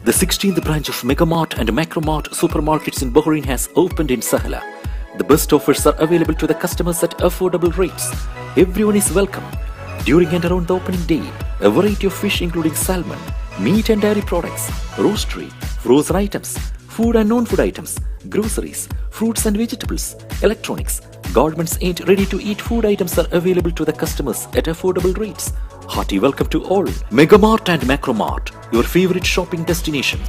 The 16th branch of Megamart and Macromart supermarkets in Bahrain has opened in Sahala. The best offers are available to the customers at affordable rates. Everyone is welcome. During and around the opening day, a variety of fish including salmon, meat and dairy products, roastery, frozen items, food and non-food items, groceries, fruits and vegetables, electronics, garments and ready-to-eat food items are available to the customers at affordable rates. Hearty welcome to all. Megamart and Macromart, your favorite shopping destination.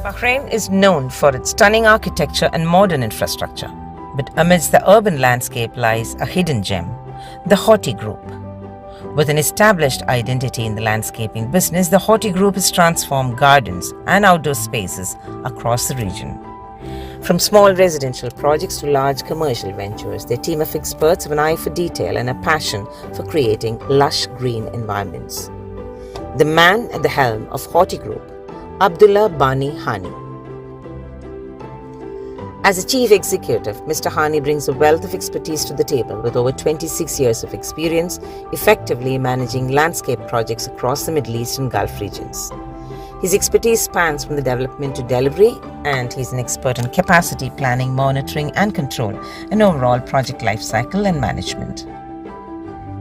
Bahrain is known for its stunning architecture and modern infrastructure, but amidst the urban landscape lies a hidden gem, the HORTI Group. With an established identity in the landscaping business, the HORTI Group has transformed gardens and outdoor spaces across the region. From small residential projects to large commercial ventures, their team of experts have an eye for detail and a passion for creating lush green environments. The man at the helm of HORTI Group, ABDULLAH Bani Hani. As a chief executive, Mr. Hani brings a wealth of expertise to the table with over 26 years of experience effectively managing landscape projects across the Middle East and Gulf regions. His expertise spans from the development to delivery, and he's an expert on capacity planning, monitoring and control, and overall project lifecycle and management.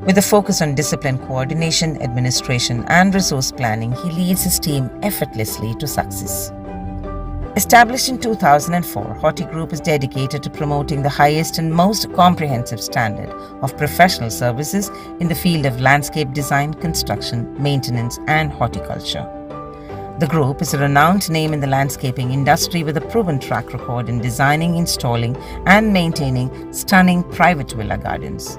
With a focus on discipline coordination, administration, and resource planning, he leads his team effortlessly to success. Established in 2004, HORTI Group is dedicated to promoting the highest and most comprehensive standard of professional services in the field of landscape design, construction, maintenance, and horticulture. The group is a renowned name in the landscaping industry with a proven track record in designing, installing, and maintaining stunning private villa gardens.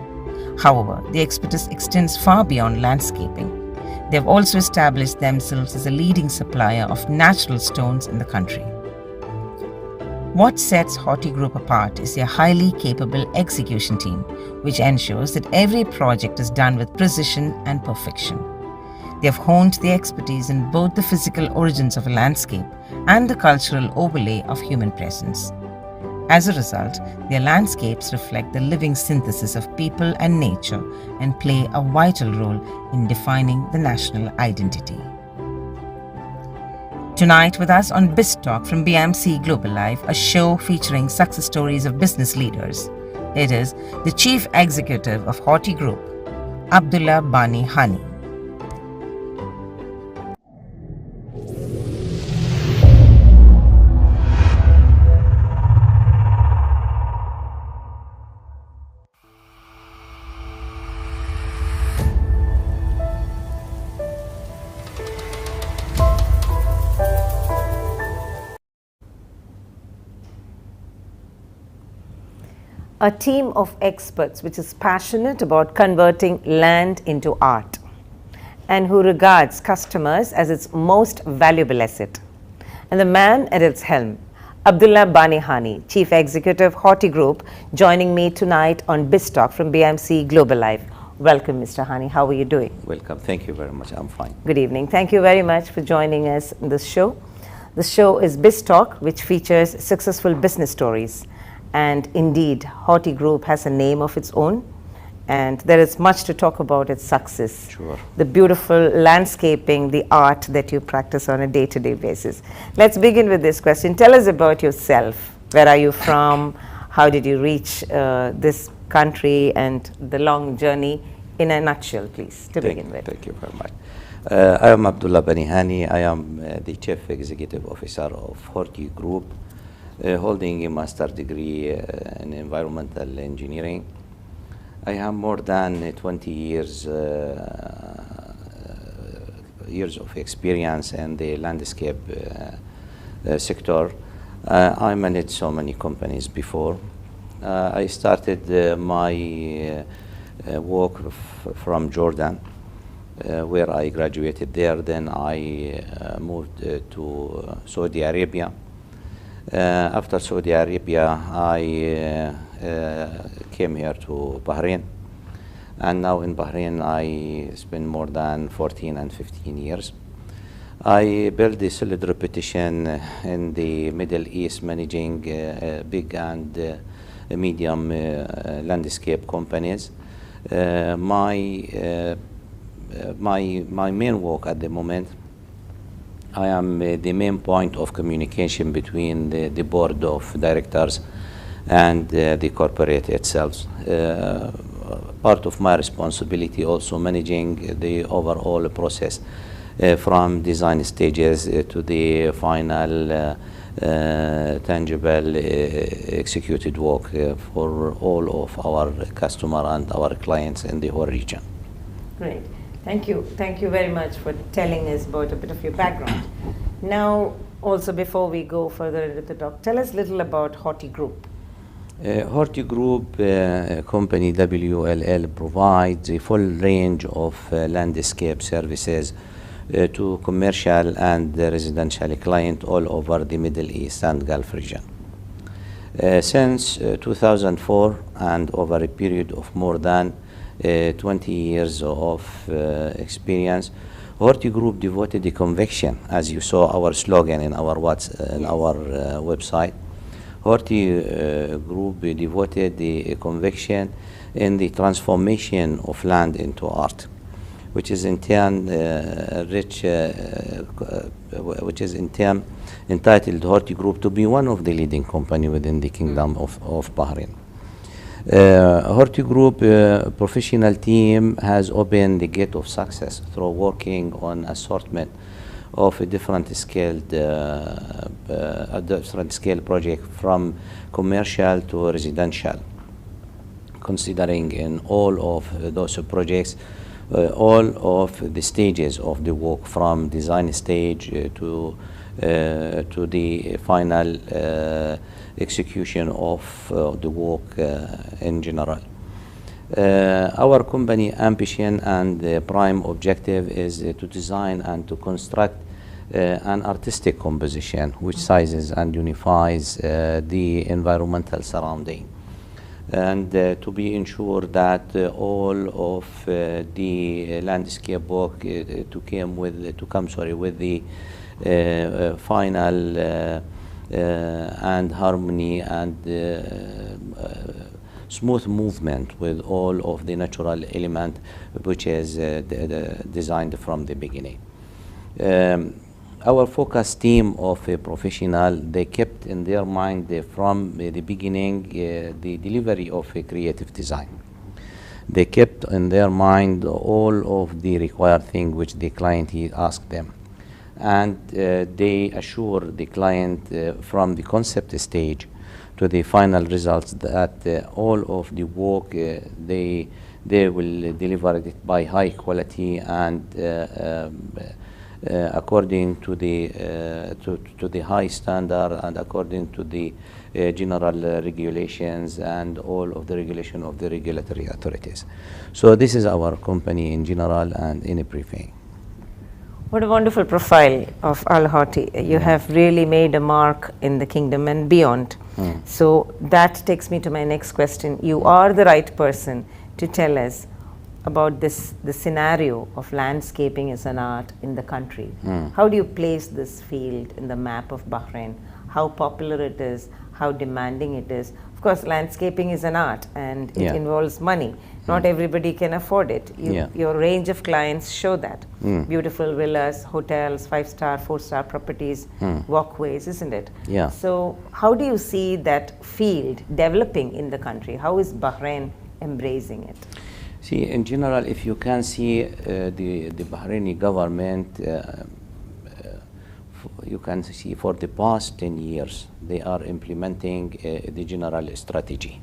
However, the expertise extends far beyond landscaping. They have also established themselves as a leading supplier of natural stones in the country. What sets HORTI Group apart is their highly capable execution team, which ensures that every project is done with precision and perfection. They have honed their expertise in both the physical origins of a landscape and the cultural overlay of human presence. As a result, their landscapes reflect the living synthesis of people and nature and play a vital role in defining the national identity. Tonight with us on BizTalk from BMC Global Life, a show featuring success stories of business leaders. It is the Chief Executive of HORTI Group, ABDULLAH Bani Hani. A team of experts which is passionate about converting land into art and who regards customers as its most valuable asset. And the man at its helm, ABDULLAH Bani Hani, Chief Executive, HORTI Group, joining me tonight on BizTalk from BMC Global Life. Welcome, Mr. Hani. How are you doing? Welcome. Thank you very much. I'm fine. Good evening. Thank you very much for joining us in this show. The show is BizTalk, which features successful business stories. And indeed, HORTI Group has a name of its own, and there is much to talk about its success. Sure. The beautiful landscaping, the art that you practice on a day-to-day basis. Let's begin with this question. Tell us about yourself. Where are you from? How did you reach this country and the long journey in a nutshell, please, to begin with. Thank you very much. I am ABDULLAH Bani Hani. I am the Chief Executive Officer of HORTI Group, holding a master degree in environmental engineering. I have more than 20 years of experience in the landscape sector. I managed so many companies before. I started my work from Jordan, where I graduated there. Then I moved to Saudi Arabia. After Saudi Arabia, I came here to Bahrain, and now in Bahrain I spent more than 14 and 15 years. I built a solid reputation in the Middle East, managing big and medium landscape companies. My main work at the moment, I am the main point of communication between the board of directors and the corporate itself. Part of my responsibility also managing the overall process from design stages to the final tangible executed work for all of our customer and our clients in the whole region. Great. Thank you. Thank you very much for telling us about a bit of your background. Now, also before we go further into the talk, tell us a little about HORTI Group. HORTI Group company WLL provides a full range of landscape services to commercial and residential clients all over the Middle East and Gulf region. Since 2004 and over a period of more than 20 years of experience, HORTI Group devoted the conviction, as you saw our slogan in our website. HORTI Group devoted the conviction in the transformation of land into art. which is in turn which is in turn entitled HORTI Group to be one of the leading company within the Kingdom of Bahrain. HORTI Group professional team has opened the gate of success through working on assortment of a different scale project from commercial to residential, considering in all of those projects all of the stages of the work, from design stage to the final execution of the work in general. Our company ambition and prime objective is to design and to construct an artistic composition which sizes and unifies the environmental surrounding, and to be ensured that all of the landscape work to come with the final and harmony and smooth movement with all of the natural element which is designed from the beginning. Our focus team of a professional, they kept in their mind from the beginning the delivery of a creative design. They kept in their mind all of the required things which the client asked them, and they assure the client from the concept stage to the final results that all of the work they will deliver it by high quality and according to the high standard and according to the general regulations and all of the regulation of the regulatory authorities. So this is our company in general and in a briefing. What a wonderful profile of Al HORTI. You have really made a mark in the kingdom and beyond. So that takes me to my next question. You are the right person to tell us about the scenario of landscaping as an art in the country. How do you place this field in the map of Bahrain? How popular it is, how demanding it is. Of course, landscaping is an art and it involves money. Not everybody can afford it. Your range of clients show that. Beautiful villas, hotels, 5-star, 4-star properties, walkways, isn't it? So how do you see that field developing in the country? How is Bahrain embracing it? See, in general, if you can see the Bahraini government, you can see for the past 10 years, they are implementing the general strategy.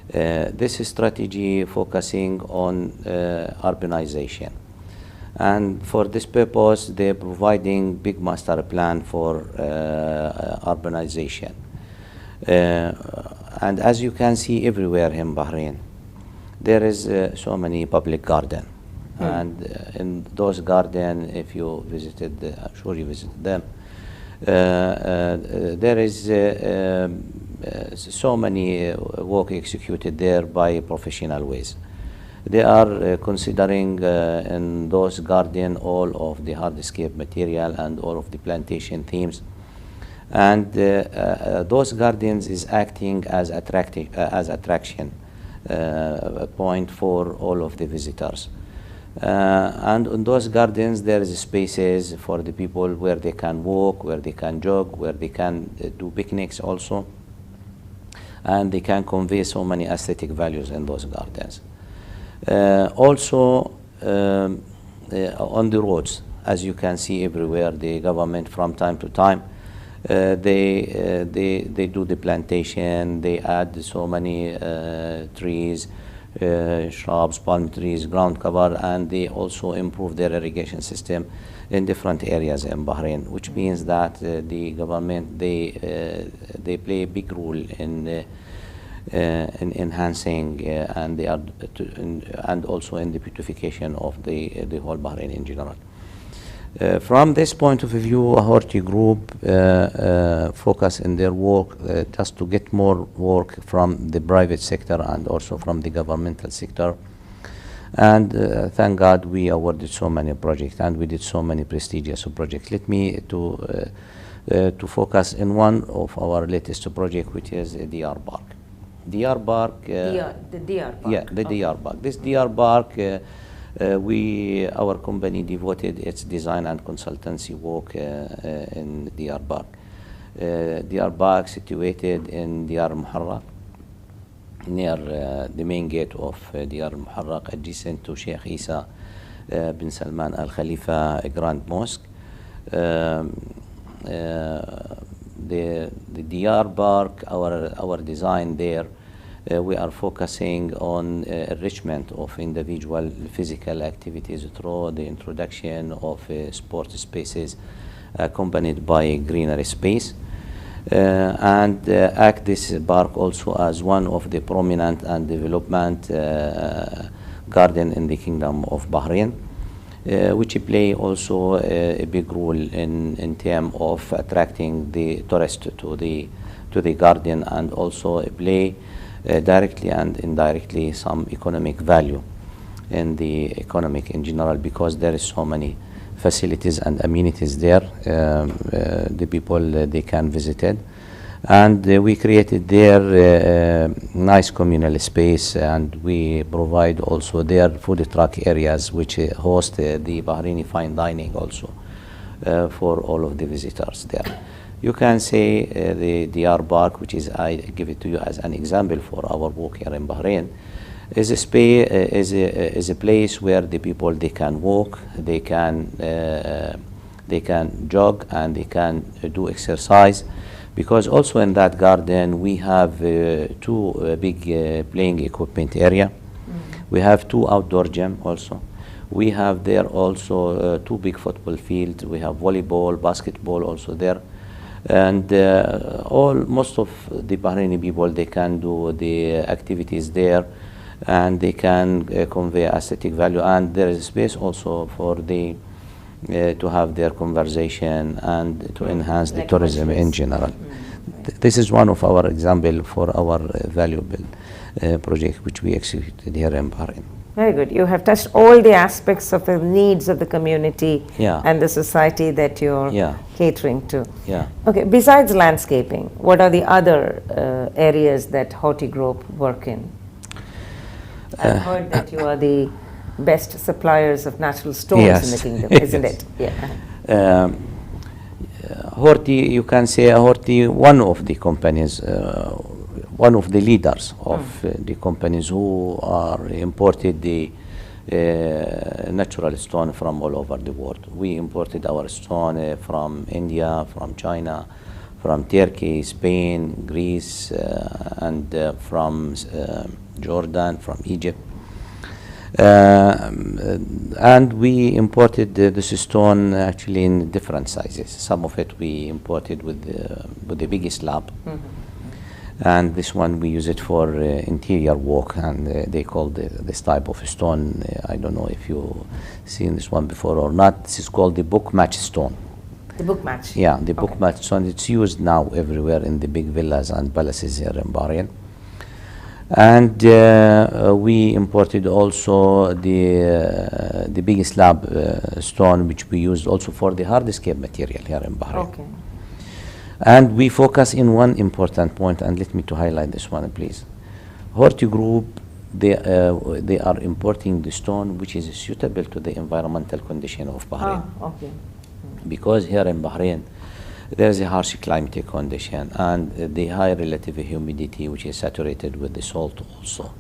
This strategy focusing on urbanization. And for this purpose, they're providing big master plan for urbanization. And as you can see everywhere in Bahrain, there is so many public garden, and in those garden, if you visited, I'm sure you visited them, there is so many work executed there by professional ways. They are considering in those garden all of the hardscape material and all of the plantation themes, and those gardens is acting as attraction point for all of the visitors. And in those gardens there is spaces for the people where they can walk, where they can jog, where they can do picnics also, and they can convey so many aesthetic values in those gardens. Also on the roads, as you can see everywhere, the government from time to time they do the plantation, they add so many trees, shrubs, palm trees, ground cover, and they also improve their irrigation system in different areas in Bahrain, which means that the government, they play a big role in enhancing and they are and also in the beautification of the whole Bahrain in general. From this point of view, HORTI Group focus in their work just to get more work from the private sector and also from the governmental sector. And thank God we awarded so many projects and we did so many prestigious projects. Let me to focus in one of our latest project, which is DR Park. DR Park. The DR Park. Yeah, the DR Park. This DR Park Our company devoted its design and consultancy work in Diyarbakir. Diyarbakir situated in Diyar Muharraq, near the main gate of Diyar Muharraq, adjacent to Sheikh Isa bin Salman Al Khalifa Grand Mosque. The Diyarbakir, our design there, we are focusing on enrichment of individual physical activities through the introduction of sport spaces accompanied by a greenery space, and act this park also as one of the prominent and development garden in the Kingdom of Bahrain, which play also a big role in terms of attracting the tourist to the garden, and also play directly and indirectly some economic value in the economic in general, because there is so many facilities and amenities there. The people they can visit it, and we created there nice communal space, and we provide also their food truck areas which host the Bahraini fine dining also for all of the visitors there. You can say the Diyarbakir, which is, I give it to you as an example for our work here in Bahrain, is a space, is a place where the people they can walk, they can jog, and they can do exercise, because also in that garden we have two big playing equipment area. We have two outdoor gym also. We have there also two big football fields. We have volleyball, basketball also there. And most of the Bahraini people, they can do the activities there, and they can convey aesthetic value, and there is space also for the to have their conversation and to enhance the tourism in general. This is one of our example for our valuable project which we executed here in Bahrain. Very good. You have touched all the aspects of the needs of the community Yeah. and the society that you're Yeah. catering to. Yeah. Okay, besides landscaping, what are the other areas that HORTI Group work in? I've heard that you are the best suppliers of natural stones Yes. in the kingdom, isn't Yes. it? Yeah. HORTI, you can say HORTI, one of the companies, one of the leaders of the companies who are imported the natural stone from all over the world. We imported our stone from India, from China, from Turkey, Spain, Greece, and from Jordan, from Egypt. And we imported this stone actually in different sizes. Some of it we imported with the biggest slab. And this one we use it for interior work, and they call this type of stone, I don't know if you seen this one before or not, this is called the book match stone. The book match? Yeah, the book match stone. It's used now everywhere in the big villas and palaces here in Bahrain. And we imported also the big slab stone, which we used also for the hardscape material here in Bahrain. Okay. And we focus in one important point, and let me to highlight this one, please. HORTI Group, they are importing the stone which is suitable to the environmental condition of Bahrain. Okay. Because here in Bahrain, there is a harsh climatic condition, and the high relative humidity, which is saturated with the salt also.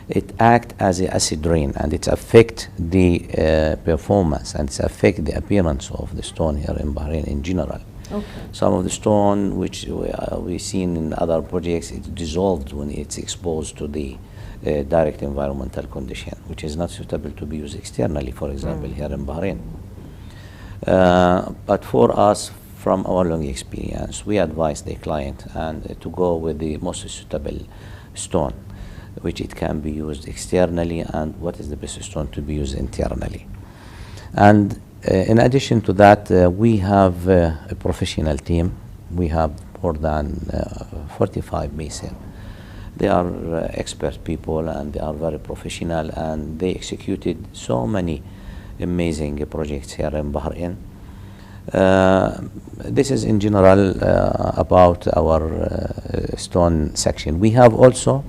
It acts as an acid rain, and it affects the performance, and it affects the appearance of the stone here in Bahrain in general. Okay. Some of the stone which we seen in other projects, it dissolved when it's exposed to the direct environmental condition, which is not suitable to be used externally, for example, here in Bahrain. But for us, from our long experience, we advise the client and to go with the most suitable stone, which it can be used externally, and what is the best stone to be used internally. And in addition to that, we have a professional team. We have more than 45 masons. They are expert people, and they are very professional, and they executed so many amazing projects here in Bahrain. This is in general about our stone section. We have also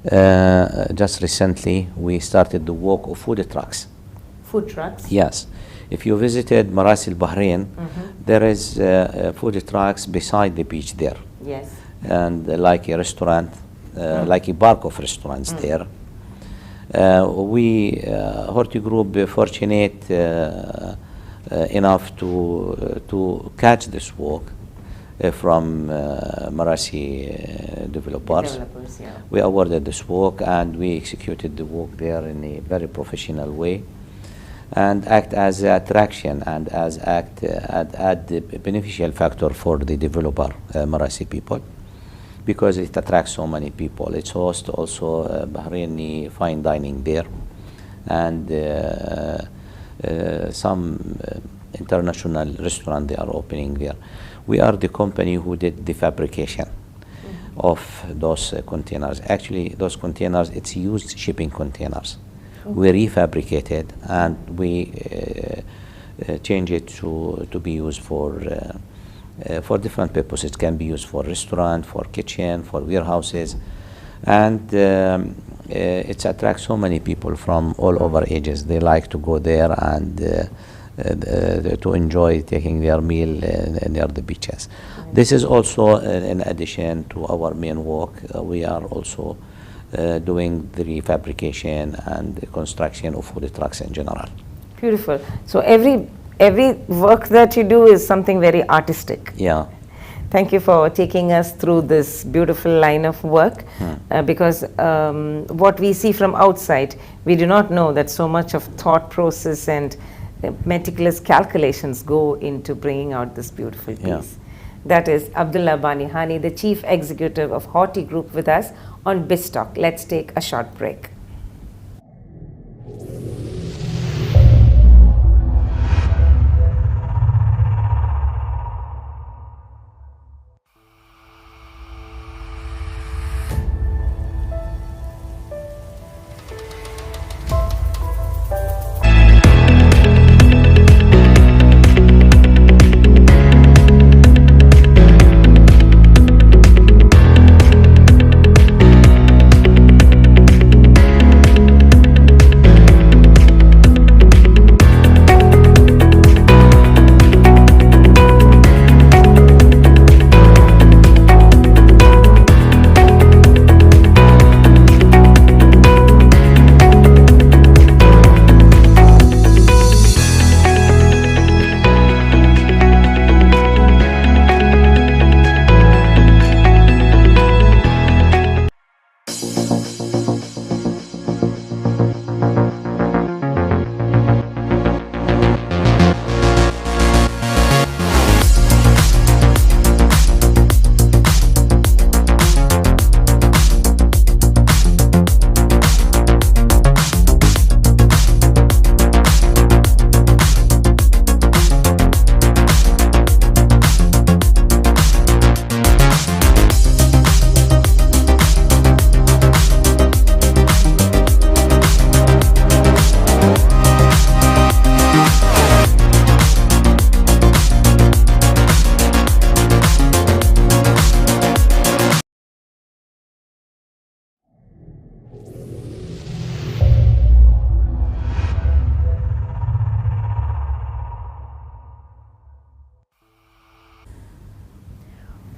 Just recently, we started the walk of food trucks. Food trucks? Yes. If you visited Marasil, Bahrain, there is food trucks beside the beach there. Yes. And like a restaurant, like a park of restaurants there. We, Horti Group, fortunate enough to catch this walk from Marasi developers. Yeah. We awarded this walk and we executed the walk there in a very professional way, and act as an attraction and as add the beneficial factor for the developer Marasi people, because it attracts so many people. It hosts also Bahraini fine dining there, and some international restaurant they are opening there. We are the company who did the fabrication of those containers. Actually, those containers, it's used shipping containers. We refabricated and we change it to be used for different purposes. It can be used for restaurant, for kitchen, for warehouses, and it attracts so many people from all over ages. They like to go there and to enjoy taking their meal near the beaches. This is also in addition to our main work. We are also doing the refabrication and the construction of food trucks in general. Beautiful. So every work that you do is something very artistic. Yeah. Thank you for taking us through this beautiful line of work, because what we see from outside, we do not know that so much of thought process and meticulous calculations go into bringing out this beautiful piece. Yeah. That is Abdullah Bani Hani, the Chief Executive of HORTI Group, with us on BizTalk. Let's take a short break.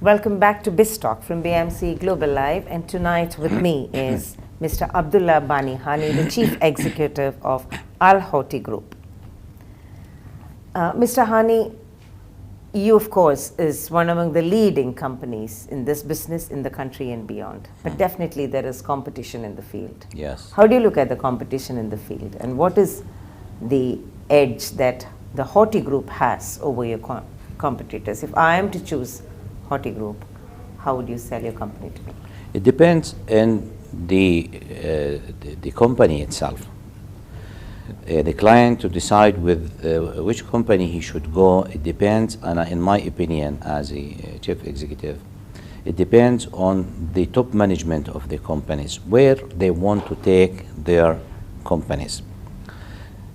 Welcome back to BizTalk from BMC Global Live, and tonight with me is Mr. Abdullah Bani Hani, the Chief Executive of HORTI Group. Mr. Hani, you of course is one among the leading companies in this business in the country and beyond, but definitely there is competition in the field. Yes. How do you look at the competition in the field, and what is the edge that the HORTI Group has over your competitors? If I am to choose HORTI Group, how would you sell your company to me? It depends on the company itself. The client to decide with which company he should go, it depends, and in my opinion as a chief executive, it depends on the top management of the companies, where they want to take their companies.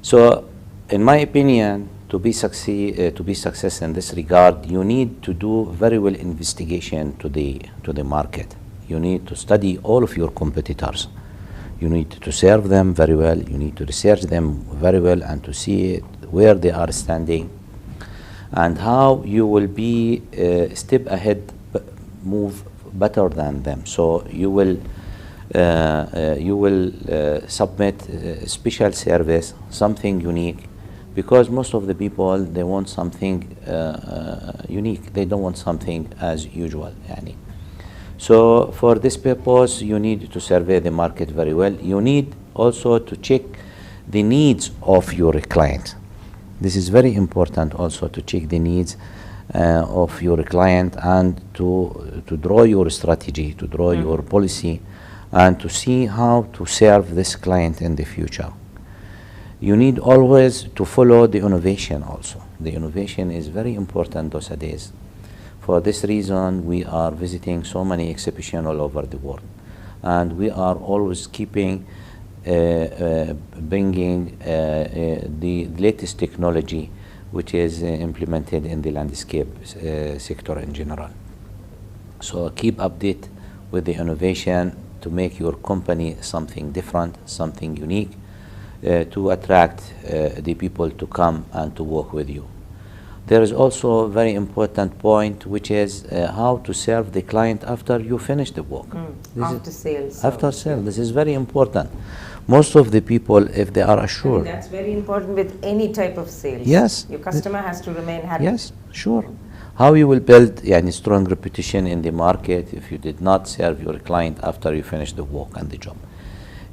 So in my opinion, to be success in this regard, you need to do very well investigation to the market. You need to study all of your competitors. You need to serve them very well. You need to research them very well and to see where they are standing and how you will be step ahead, move better than them. So you will submit a special service, something unique, because most of the people, they want something unique. They don't want something as usual. Yani. So for this purpose, you need to survey the market very well. You need also to check the needs of your client. This is very important also, to check the needs of your client and to draw your strategy, to draw your policy, and to see how to serve this client in the future. You need always to follow the innovation also. The innovation is very important those days. For this reason, we are visiting so many exhibitions all over the world, and we are always keeping bringing the latest technology which is implemented in the landscape sector in general. So keep update with the innovation to make your company something different, something unique, to attract the people to come and to work with you. There is also a very important point, which is how to serve the client after you finish the work. After sales. After sales, this is very important. Most of the people, if they are assured. That's very important with any type of sales. Yes. Your customer has to remain happy. Yes, sure. How you will build a strong reputation in the market if you did not serve your client after you finish the work and the job.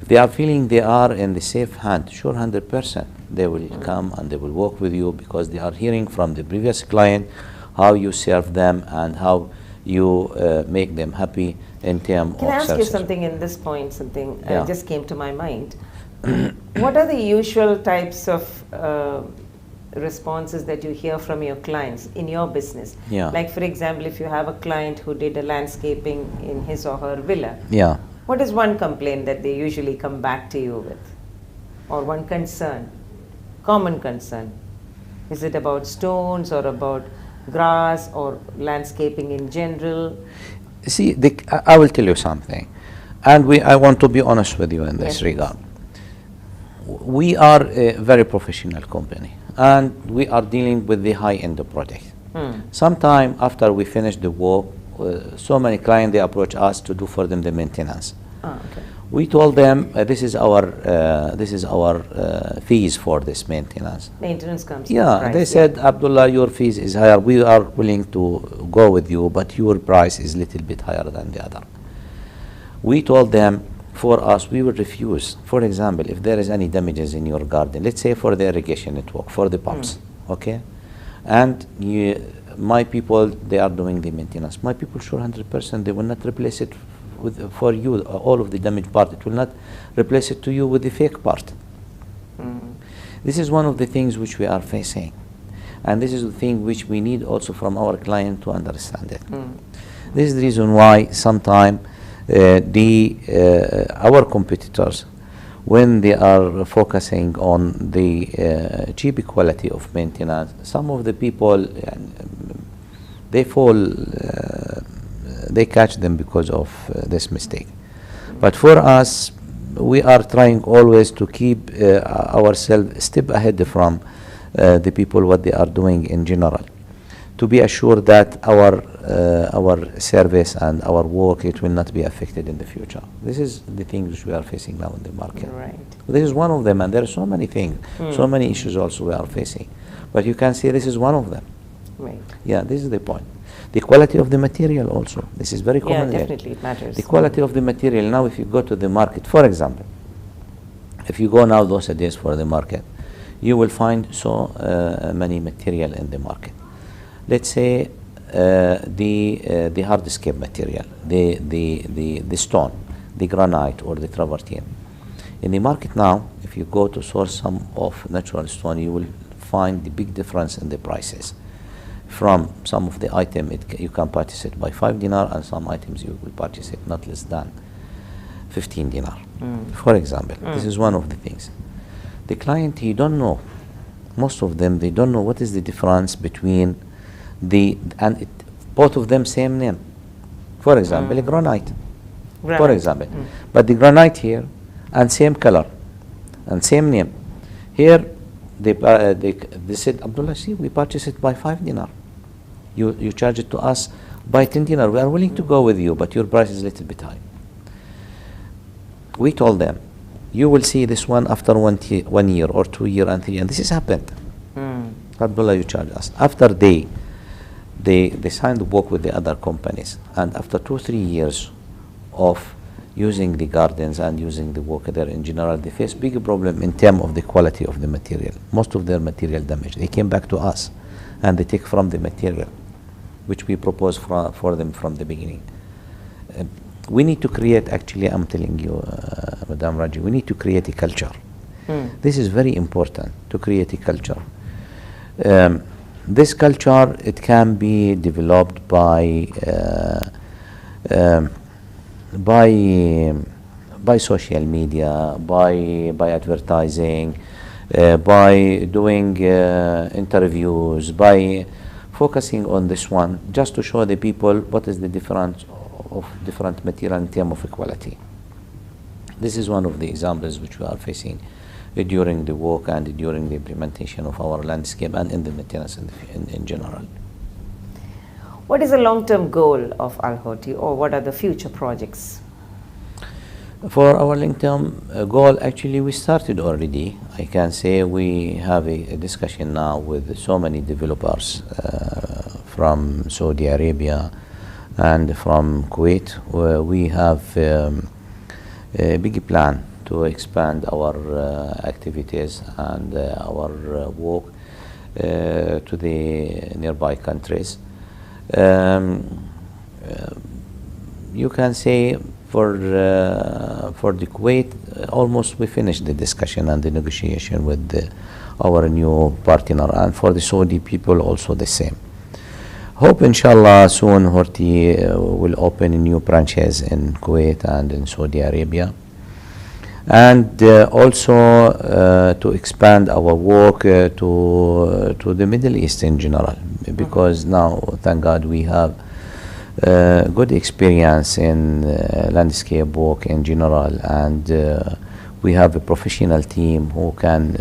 If they are feeling they are in the safe hand, sure, 100%, they will come and they will work with you, because they are hearing from the previous client how you serve them and how you make them happy in terms of Can I ask services. you something in this point? Something Yeah. just came to my mind. What are the usual types of responses that you hear from your clients in your business? Yeah. Like, for example, if you have a client who did a landscaping in his or her villa, Yeah. what is one complaint that they usually come back to you with? Or one concern, common concern? Is it about stones or about grass or landscaping in general? See, I will tell you something, and I want to be honest with you in this Yes, regard. We are a very professional company, and we are dealing with the high-end product. Sometime after we finish the work, so many clients, they approach us to do for them the maintenance. Okay. We told them this is our fees for this maintenance. Maintenance comes. Yeah, price, they said, Abdullah, your fees is higher. We are willing to go with you, but your price is a little bit higher than the other. We told them, for us, we will refuse. For example, if there is any damages in your garden, let's say for the irrigation network, for the pumps, okay? And my people, they are doing the maintenance. My people, sure, 100%, they will not replace it for you, all of the damaged part. It will not replace it to you with the fake part. This is one of the things which we are facing. And this is the thing which we need also from our client to understand it. This is the reason why sometimes our competitors, when they are focusing on the cheap quality of maintenance, some of the people, they fall, they catch them because of this mistake. But for us, we are trying always to keep ourselves a step ahead from the people, what they are doing in general, to be assured that our service and our work, it will not be affected in the future. This is the thing which we are facing now in the market. Right. This is one of them, and there are so many things, so many issues also we are facing. But you can see this is one of them. Right. Yeah, this is the point. The quality of the material also, this is very common. Yeah, definitely it matters. The quality of the material. Now if you go to the market, for example, if you go now those days for the market, you will find so many material in the market. Let's say the hardscape material, the stone, the granite or the travertine. In the market now, if you go to source some of natural stone, you will find the big difference in the prices. From some of the item, you can purchase it by 5 dinar, and some items you will purchase it not less than 15 dinar. For example, this is one of the things. The client, he don't know. Most of them, they don't know what is the difference between both of them same name. For example, granite. for Granite. example. But the granite here, and same color, and same name. Here, they said, Abdullah, see, we purchased it by 5 dinar. You charge it to us by 10 dinar. We are willing to go with you, but your price is a little bit high. We told them, you will see this one after 1 year or 2 years and 3, and this has happened. Abdullah, you charge us. After they signed the work with the other companies, and after 2-3 years of using the gardens and using the work there in general, they face big problem in terms of the quality of the material. Most of their material damage. They came back to us and they take from the material which we proposed for them from the beginning. We need to create, actually, I'm telling you, Madam Raji, we need to create a culture. This is very important, to create a culture. This culture, it can be developed by social media, by advertising, by doing interviews, by focusing on this one, just to show the people what is the difference of different material in terms of quality. This is one of the examples which we are facing during the work and during the implementation of our landscape and in the maintenance in general. What is the long-term goal of Al-HORTI, or what are the future projects? For our long-term goal, actually, we started already. I can say we have a discussion now with so many developers from Saudi Arabia and from Kuwait, where we have a big plan to expand our activities and our work to the nearby countries. You can say for the Kuwait, almost we finished the discussion and the negotiation with our new partner, and for the Saudi people also the same. Hope inshallah soon HORTI will open new branches in Kuwait and in Saudi Arabia, and also to expand our work to the Middle East in general, because now, thank God, we have good experience in landscape work in general, and we have a professional team who can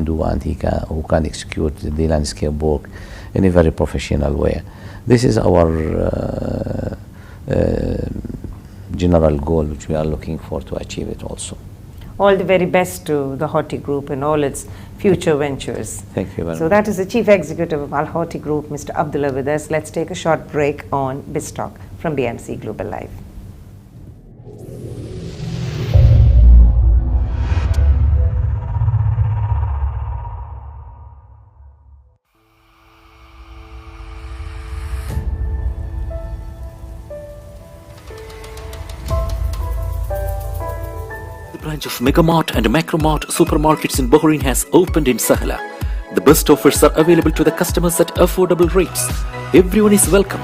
do and who can execute the landscape work in a very professional way. This is our general goal, which we are looking for to achieve it also. All the very best to the HORTI Group and all its future ventures. Thank you very much. So that is the Chief Executive of Al-HORTI Group, Mr. Abdullah, with us. Let's take a short break on BizTalk from BMC Global Live. The branch of Megamart and Macromart supermarkets in Bahrain has opened in Sahla. The best offers are available to the customers at affordable rates. Everyone is welcome.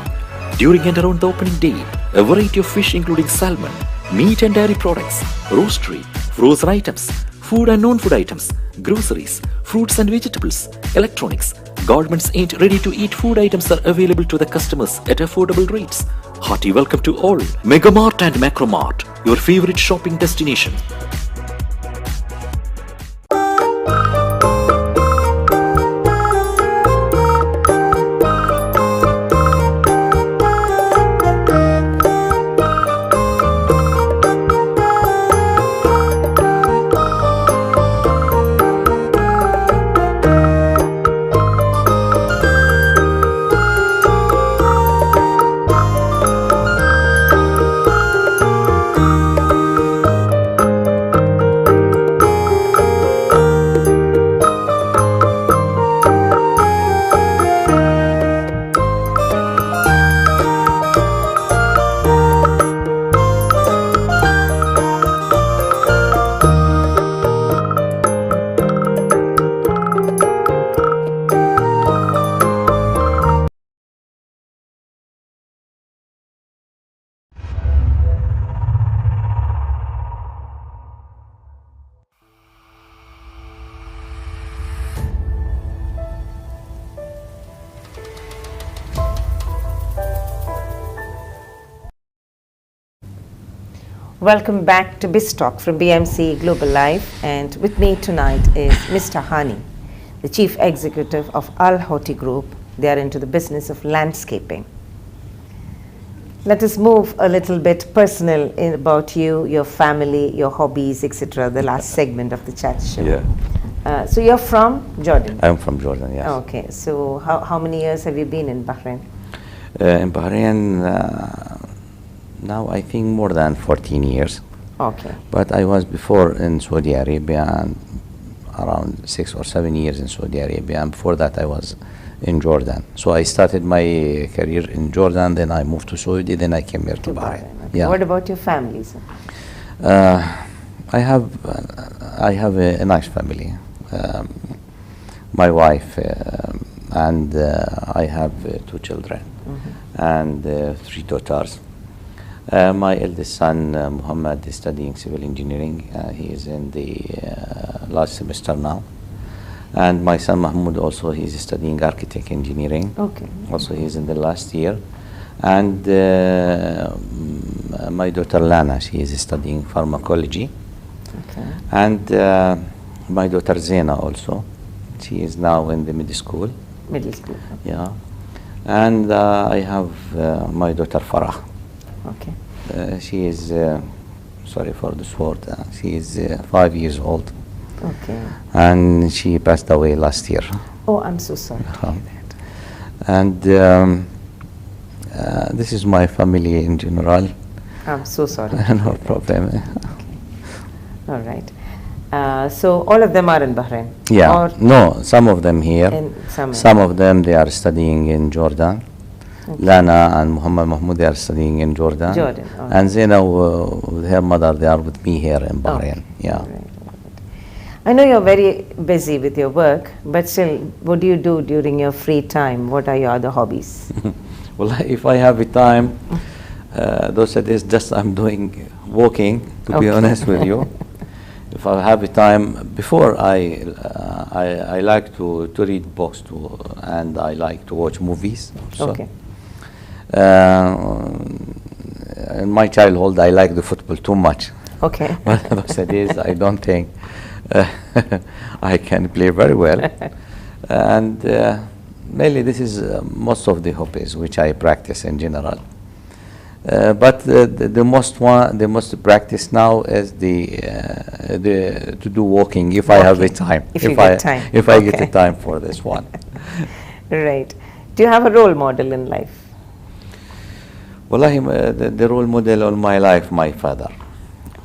During and around the opening day, a variety of fish including salmon, meat and dairy products, roastery, frozen items, food and non-food items, groceries, fruits and vegetables, electronics, garments and ready-to-eat food items are available to the customers at affordable rates. Hearty welcome to all. Megamart and Macromart, your favorite shopping destination. Welcome back to BizTalk from BMC Global Life, and with me tonight is Mr. Hani, the Chief Executive of HORTI Group. They are into the business of landscaping. Let us move a little bit personal about you, your family, your hobbies, etc. The last segment of the chat show. Yeah. So you're from Jordan? I'm from Jordan, yes. Okay. So how many years have you been in Bahrain? In Bahrain, now I think more than 14 years. Okay. But I was before in Saudi Arabia, and around 6 or 7 years in Saudi Arabia, and before that I was in Jordan. So I started my career in Jordan, then I moved to Saudi, then I came here to Bahrain. Okay. Yeah. What about your family, sir? I have a nice family. My wife and I have 2 children and 3 daughters. My eldest son, Muhammad, is studying civil engineering. He is in the last semester now. And my son Mahmoud also, he's studying architect engineering. Okay. Also, he's in the last year. And my daughter Lana, she is studying pharmacology. Okay. And my daughter Zena also, she is now in the middle school. Middle school. Yeah. And I have my daughter Farah. Okay. She is, sorry for this word, she is 5 years old. Okay. And she passed away last year. Oh, I'm so sorry to hear that. And this is my family in general. I'm so sorry. No problem. Okay. All right. So all of them are in Bahrain? Yeah. Or No, some of them here. in Some of them, they are studying in Jordan. Okay. Lana and Muhammad Mahmoud, they are studying in Jordan. Jordan. Okay. And Zena with her mother, they are with me here in Bahrain. Okay. Yeah. All right. I know you're very busy with your work, but still, what do you do during your free time? What are your other hobbies? Well, if I have a time, those days just I'm doing walking, to be honest with you. If I have a time, before I like to read books too, and I like to watch movies also. Okay. In my childhood, I liked the football too much. Okay. But those days, I don't think I can play very well. And mainly this is most of the hobbies which I practice in general. But the most practice now is to do walking if I have a time. If you get time. If I Okay. get the time for this one. Right. Do you have a role model in life? Wallahi, the role model of my life, my father.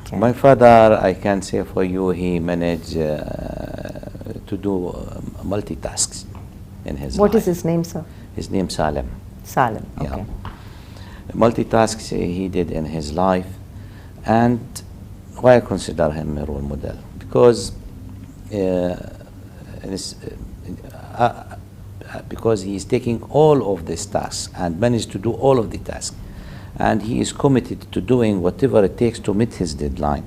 Okay. My father, I can say for you, he managed to do multitasks in his life. What is his name, sir? His name Salem. Salim. Yeah. Okay. Multitasks he did in his life, and why I consider him a role model, because because he is taking all of these tasks and managed to do all of the tasks, and he is committed to doing whatever it takes to meet his deadline.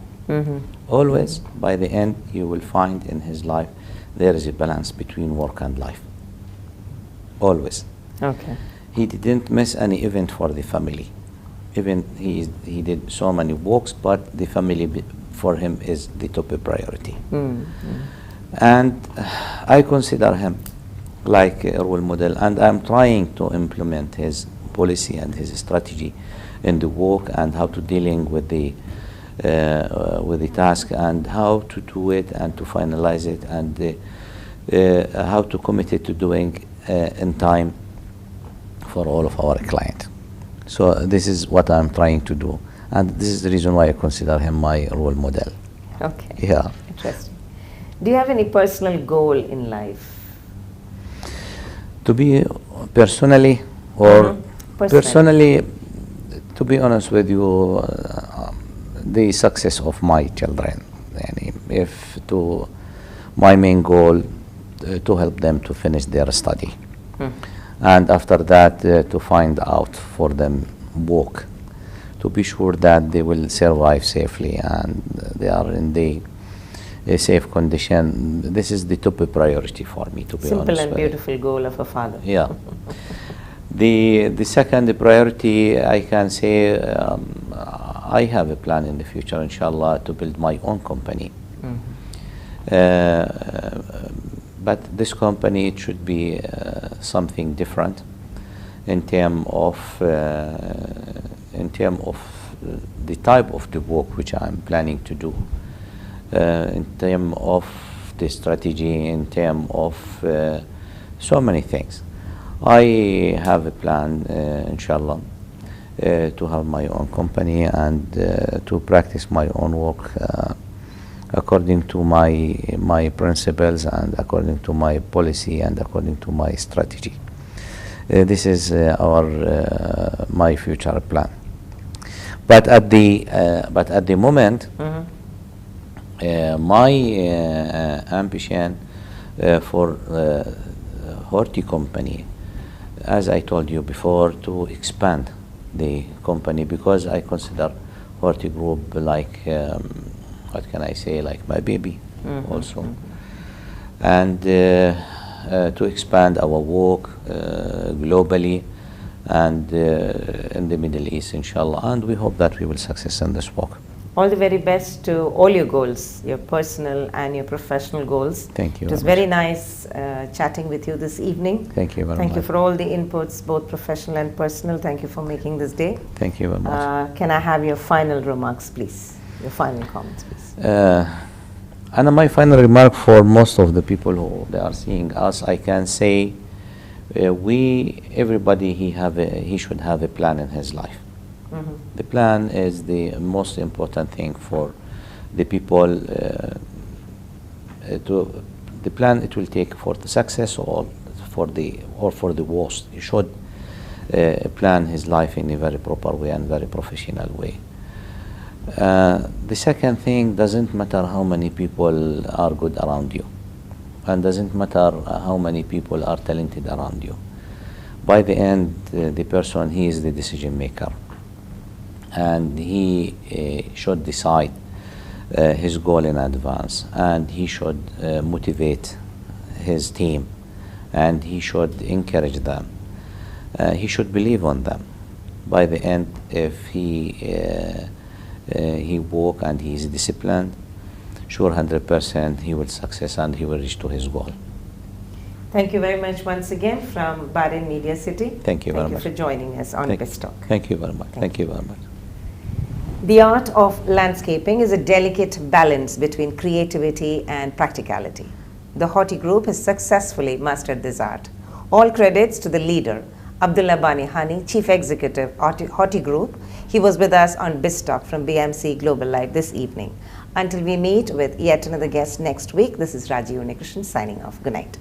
Always, by the end, you will find in his life there is a balance between work and life. Always. Okay. He didn't miss any event for the family. Even he did so many walks, but the family for him is the top priority. And I consider him like a role model, and I'm trying to implement his policy and his strategy in the work, and how to dealing with the task, and how to do it and to finalize it, and how to commit it to doing in time for all of our clients. So this is what I'm trying to do, and this is the reason why I consider him my role model. Okay. Yeah. Interesting. Do you have any personal goal in life? To be personally, or personally, to be honest with you, the success of my children. If to my main goal to help them to finish their study. And after that, to find out for them work, to be sure that they will survive safely and they are in the a safe condition. This is the top priority for me, to be honest. Simple and beautiful goal of a father. Yeah. The second priority, I can say, I have a plan in the future, inshallah, to build my own company. But this company, it should be something different in terms of the type of the work which I'm planning to do, in terms of the strategy, in terms of so many things. I have a plan, inshallah, to have my own company and to practice my own work according to my principles and according to my policy and according to my strategy. This is my future plan. But at the moment, my ambition for HORTI company, as I told you before, to expand the company, because I consider HORTI Group like, what can I say, like my baby also. And to expand our work globally and in the Middle East, inshallah, and we hope that we will success in this work. All the very best to all your goals, your personal and your professional goals. Thank you. It was very nice chatting with you this evening. Thank you very much. Thank you for all the inputs, both professional and personal. Thank you for making this day. Thank you very much. Can I have your final remarks, please? Your final comments, please. And my final remark for most of the people who they are seeing us, I can say, everybody he should have a plan in his life. The plan is the most important thing for the people. The plan it will take for the success or for the worst. He should plan his life in a very proper way and very professional way. The second thing, doesn't matter how many people are good around you, and doesn't matter how many people are talented around you. By the end, the person, he is the decision maker, and he should decide his goal in advance, and he should motivate his team, and he should encourage them. He should believe on them. By the end, if he work and he is disciplined, sure 100% he will success and he will reach to his goal. Thank you very much once again from Bahrain Media City. Thank you very much. Thank you for joining us on BizTalk. Thank you very much. Thank you very much. The art of landscaping is a delicate balance between creativity and practicality. The HORTI Group has successfully mastered this art. All credits to the leader, ABDULLAH Bani Hani, Chief Executive, HORTI Group. He was with us on BizTalk from BMC Global Live this evening. Until we meet with yet another guest next week, this is Raji Unikrishnan signing off. Good night.